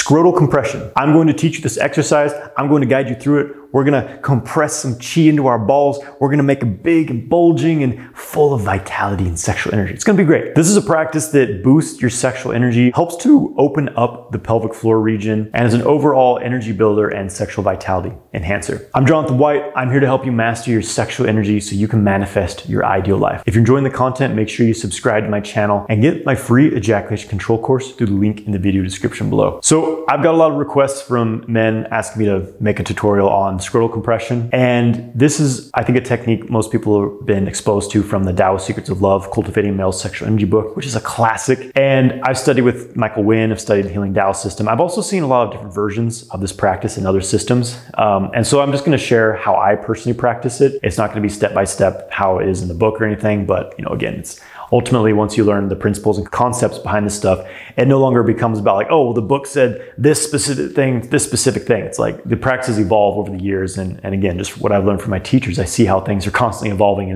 Scrotal compression. I'm going to teach you this exercise. I'm going to guide you through it. We're gonna compress some chi into our balls. We're gonna make it big and bulging and full of vitality and sexual energy. It's gonna be great. This is a practice that boosts your sexual energy, helps to open up the pelvic floor region, and is an overall energy builder and sexual vitality enhancer. I'm Jonathan White. I'm here to help you master your sexual energy so you can manifest your ideal life. If you're enjoying the content, make sure you subscribe to my channel and get my free ejaculation control course through the link in the video description below. So I've got a lot of requests from men asking me to make a tutorial on scrotal compression. And this is, I think, a technique most people have been exposed to from the Taoist Secrets of Love, Cultivating Male Sexual Energy book, which is a classic. And I've studied with Michael Wynn, I've studied the Healing Tao system. I've also seen a lot of different versions of this practice in other systems. And so I'm just gonna share how I personally practice it. It's not gonna be step-by-step how it is in the book or anything, but again, it's ultimately, once you learn the principles and concepts behind this stuff, it no longer becomes about like, oh, well, the book said this specific thing. It's like the practices evolve over the years. And again, just what I've learned from my teachers, I see how things are constantly evolving.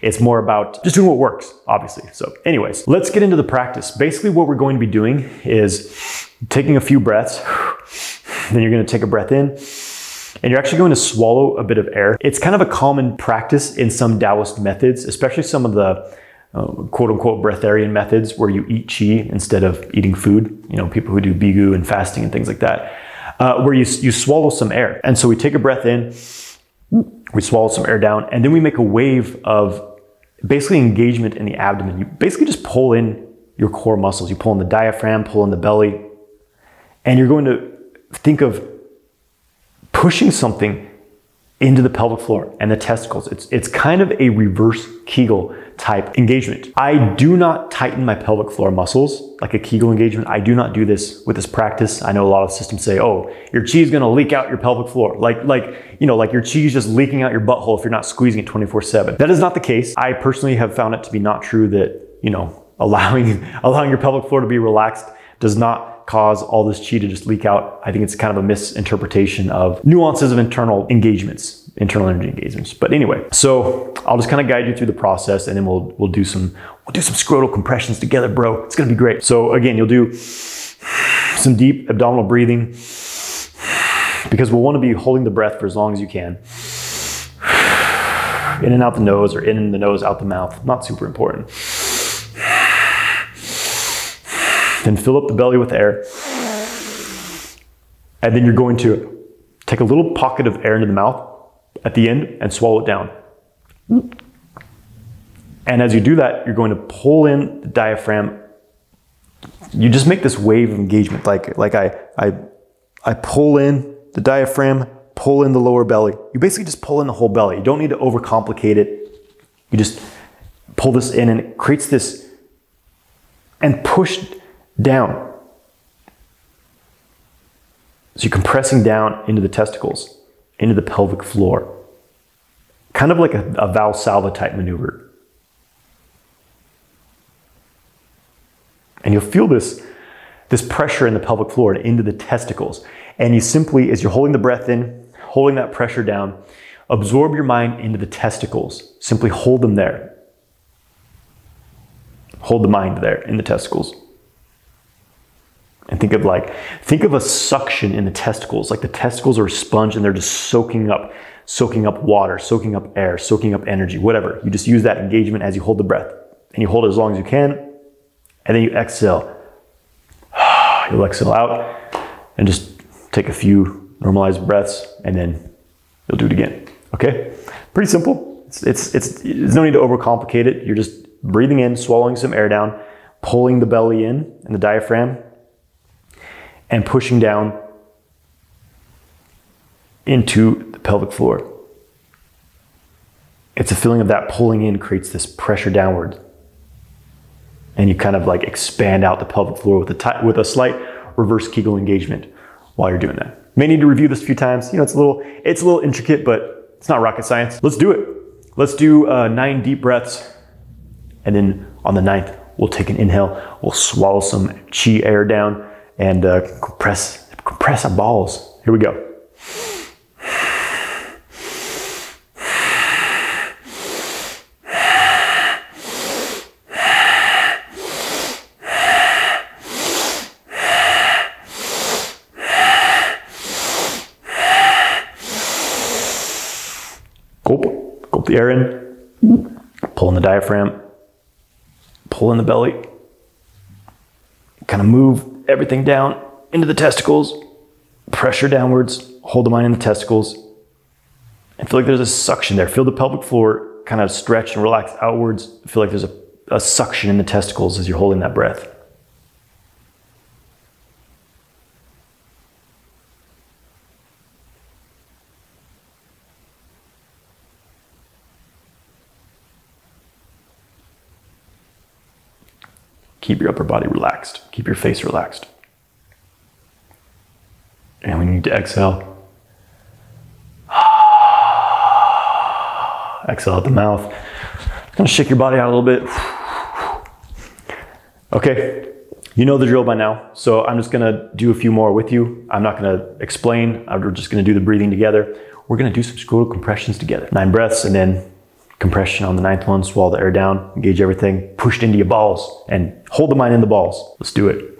It's more about just doing what works, obviously. So anyways, let's get into the practice. Basically, what we're going to be doing is taking a few breaths. Then you're going to take a breath in. And you're actually going to swallow a bit of air. It's kind of a common practice in some Taoist methods, especially some of the quote unquote breatharian methods where you eat chi instead of eating food. People who do bigu and fasting and things like that, where you swallow some air. And so we take a breath in, we swallow some air down, and then we make a wave of basically engagement in the abdomen. You basically just pull in your core muscles. You pull in the diaphragm, pull in the belly, and you're going to think of pushing something into the pelvic floor and the testicles. It's kind of a reverse Kegel type engagement. I do not tighten my pelvic floor muscles like a Kegel engagement. I do not do this with this practice. I know a lot of systems say, oh, your chi is gonna leak out your pelvic floor. Like your chi is just leaking out your butthole if you're not squeezing it 24/7. That is not the case. I personally have found it to be not true that, allowing your pelvic floor to be relaxed does not cause all this chi to just leak out. I think it's kind of a misinterpretation of nuances of internal engagements, internal energy engagements. But anyway, so I'll just kind of guide you through the process, and then we'll do some scrotal compressions together, bro. It's gonna be great. So again, you'll do some deep abdominal breathing because we'll want to be holding the breath for as long as you can. In and out the nose, or in the nose, out the mouth. Not super important. Then fill up the belly with air. And then you're going to take a little pocket of air into the mouth at the end and swallow it down. And as you do that, you're going to pull in the diaphragm. You just make this wave of engagement. Like I pull in the diaphragm, pull in the lower belly. You basically just pull in the whole belly. You don't need to overcomplicate it. You just pull this in, and it creates this, and push down. So you're compressing down into the testicles, into the pelvic floor. Kind of like a Valsalva type maneuver. And you'll feel this pressure in the pelvic floor and into the testicles. And you simply, as you're holding the breath in, holding that pressure down, absorb your mind into the testicles. Simply hold them there. Hold the mind there in the testicles. And think of a suction in the testicles. Like the testicles are a sponge and they're just soaking up water, soaking up air, soaking up energy, whatever. You just use that engagement as you hold the breath. And you hold it as long as you can. And then you exhale. You'll exhale out and just take a few normalized breaths, and then you'll do it again. Okay? Pretty simple. There's no need to overcomplicate it. You're just breathing in, swallowing some air down, pulling the belly in and the diaphragm, and pushing down into the pelvic floor. It's a feeling of that pulling in creates this pressure downward. And you kind of like expand out the pelvic floor with a slight reverse Kegel engagement while you're doing that. May need to review this a few times. It's a little intricate, but it's not rocket science. Let's do it. Let's do 9 deep breaths. And then on the 9th, we'll take an inhale. We'll swallow some chi air down and compress our balls. Here we go. Gulp. Gulp the air in. Pull in the diaphragm. Pull in the belly. Kind of move everything down into the testicles. Pressure downwards. Hold the mind in the testicles. And feel like there's a suction there. Feel the pelvic floor kind of stretch and relax outwards. Feel like there's a suction in the testicles as you're holding that breath. Keep your upper body relaxed. Keep your face relaxed. And we need to exhale. Exhale out the mouth. Gonna shake your body out a little bit. Okay, you know the drill by now, so I'm just gonna do a few more with you. I'm not gonna explain, we're just gonna do the breathing together. We're gonna do some scrotal compressions together. 9 breaths and then compression on the 9th one, swallow the air down, engage everything, pushed into your balls, and hold the mind in the balls. Let's do it.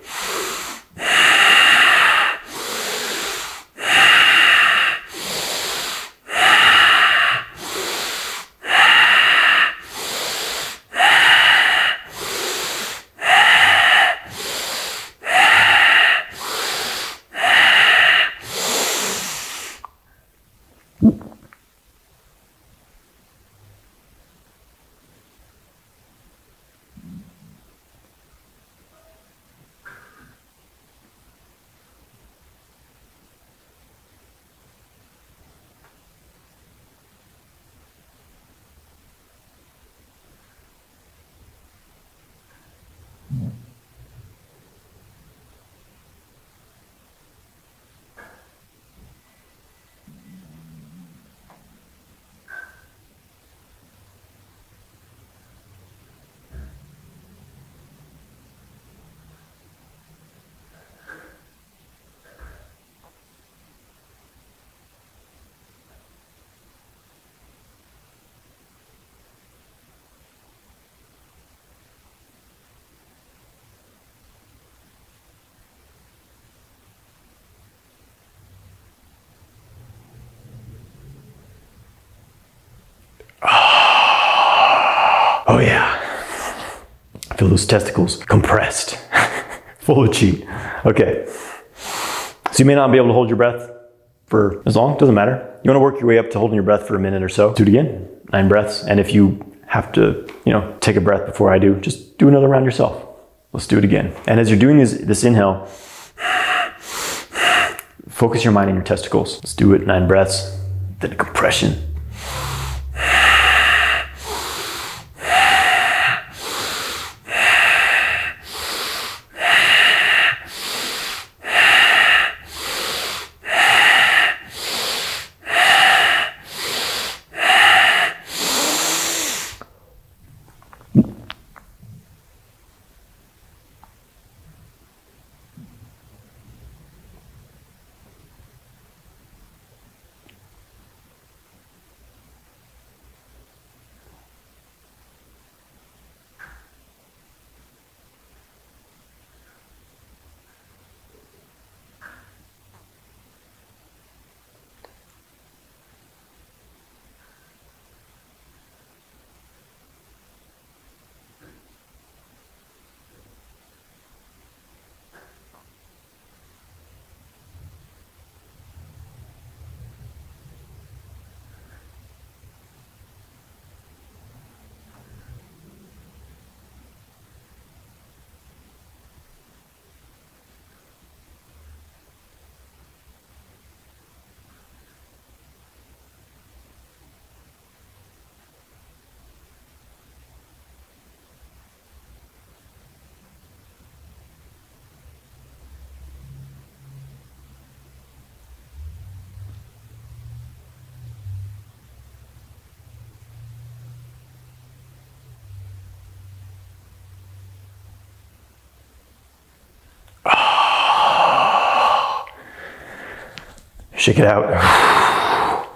Oh yeah. Feel those testicles compressed, full of chi. Okay. So you may not be able to hold your breath for as long, doesn't matter. You wanna work your way up to holding your breath for a minute or so. Do it again, 9 breaths. And if you have to, take a breath before I do, just do another round yourself. Let's do it again. And as you're doing this inhale, focus your mind on your testicles. Let's do it, 9 breaths, then compression. Shake it out.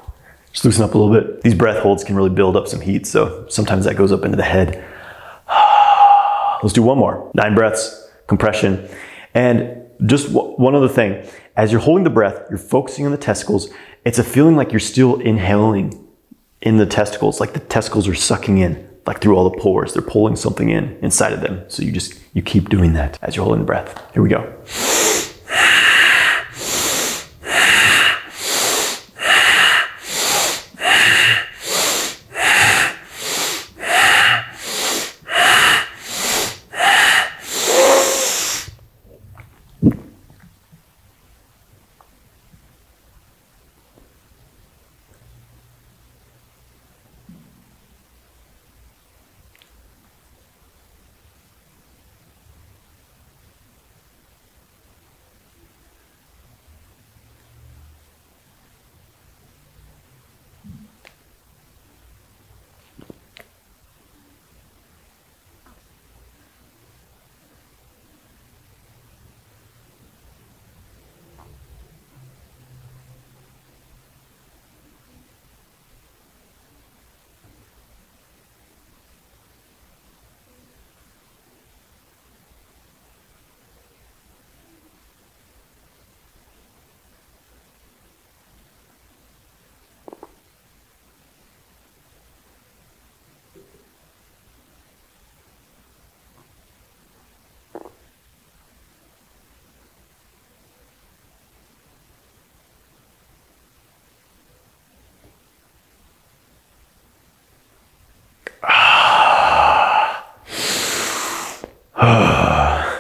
Just loosen up a little bit. These breath holds can really build up some heat, so sometimes that goes up into the head. Let's do one more. 9 breaths, compression. And just one other thing. As you're holding the breath, you're focusing on the testicles. It's a feeling like you're still inhaling in the testicles, like the testicles are sucking in, like through all the pores. They're pulling something in inside of them. So you keep doing that as you're holding the breath. Here we go.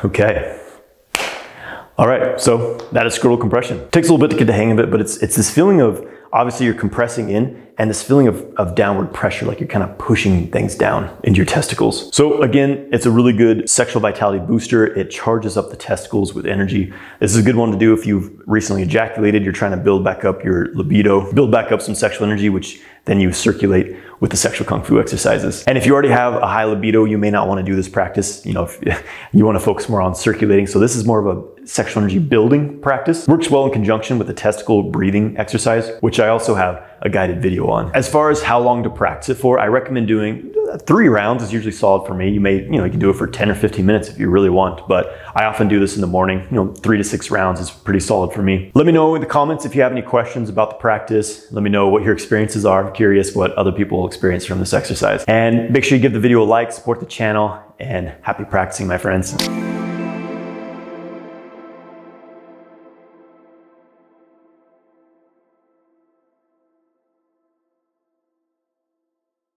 Okay. All right, so that is scrotal compression. It takes a little bit to get the hang of it, but it's this feeling of, obviously you're compressing in, and this feeling of downward pressure, like you're kind of pushing things down into your testicles. So again, it's a really good sexual vitality booster. It charges up the testicles with energy. This is a good one to do if you've recently ejaculated, you're trying to build back up your libido, build back up some sexual energy, which then you circulate with the sexual kung fu exercises. And if you already have a high libido, you may not want to do this practice. You know, if you want to focus more on circulating. So this is more of a sexual energy building practice. Works well in conjunction with the testicle breathing exercise, which I also have a guided video on. As far as how long to practice it for, I recommend doing 3 rounds is usually solid for me. You can do it for 10 or 15 minutes if you really want, but I often do this in the morning. 3 to 6 rounds is pretty solid for me. Let me know in the comments if you have any questions about the practice. Let me know what your experiences are. I'm curious what other people experience from this exercise. And make sure you give the video a like, support the channel, and happy practicing, my friends.